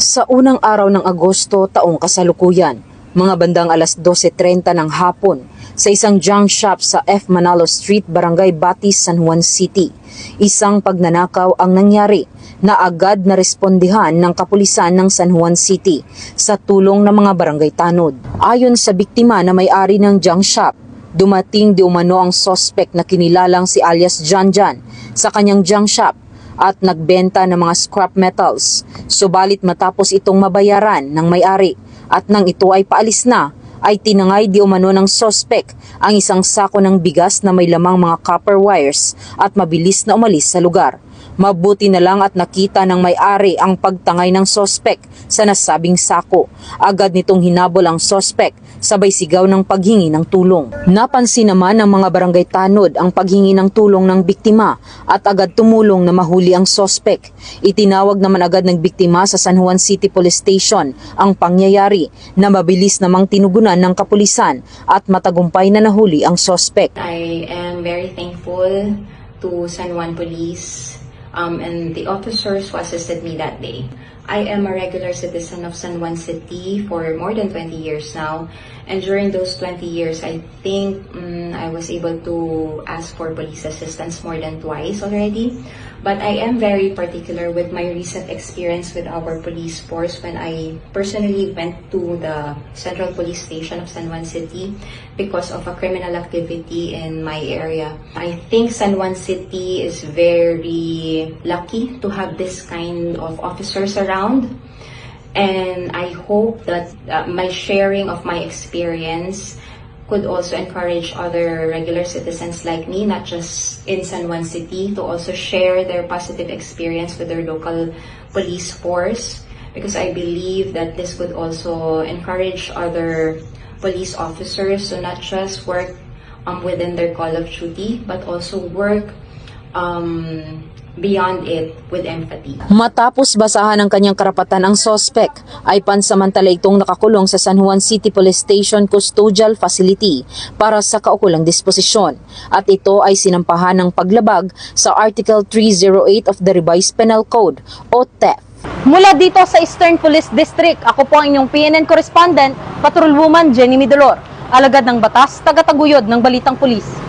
Sa unang araw ng Agosto taong kasalukuyan, mga bandang alas 12:30 ng hapon, sa isang junk shop sa F. Manalo Street, Barangay Batis, San Juan City, isang pagnanakaw ang nangyari na agad na respondihan ng kapulisan ng San Juan City sa tulong ng mga barangay tanod. Ayon sa biktima na may-ari ng junk shop, dumating di umano ang suspect na kinilalang si alias Janjan sa kanyang junk shop at nagbenta ng mga scrap metals. Subalit matapos itong mabayaran ng may-ari at nang ito ay paalis na, ay tinangay di umano ng suspect ang isang sako ng bigas na may lamang mga copper wires at mabilis na umalis sa lugar. Mabuti na lang at nakita ng may-ari ang pagtangay ng suspect sa nasabing sako. Agad nitong hinabol ang suspect, sabay sigaw ng paghingi ng tulong. Napansin naman ng mga barangay tanod ang paghingi ng tulong ng biktima at agad tumulong na mahuli ang suspect. Itinawag naman agad ng biktima sa San Juan City Police Station ang pangyayari na mabilis namang tinugunan ng kapulisan at matagumpay na nahuli ang suspect. I am very thankful to San Juan Police and the officers who assisted me that day. I am a regular citizen of San Juan City for more than 20 years now, and during those 20 years, I think I was able to ask for police assistance more than twice already. But I am very particular with my recent experience with our police force when I personally went to the Central Police Station of San Juan City because of a criminal activity in my area. I think San Juan City is very lucky to have this kind of officers around. And I hope that my sharing of my experience could also encourage other regular citizens like me, not just in San Juan City, to also share their positive experience with their local police force, because I believe that this would also encourage other police officers to not just work within their call of duty, but also work beyond it with empathy. Matapos basahan ng kanyang karapatan ang suspect, ay pansamantala itong nakakulong sa San Juan City Police Station Custodial Facility para sa kaukulang disposisyon. At ito ay sinampahan ng paglabag sa Article 308 of the Revised Penal Code o theft. Mula dito sa Eastern Police District, ako po ang inyong PNN correspondent, Patrolwoman Jenny Midolor, alagad ng batas, tagataguyod ng Balitang Pulis.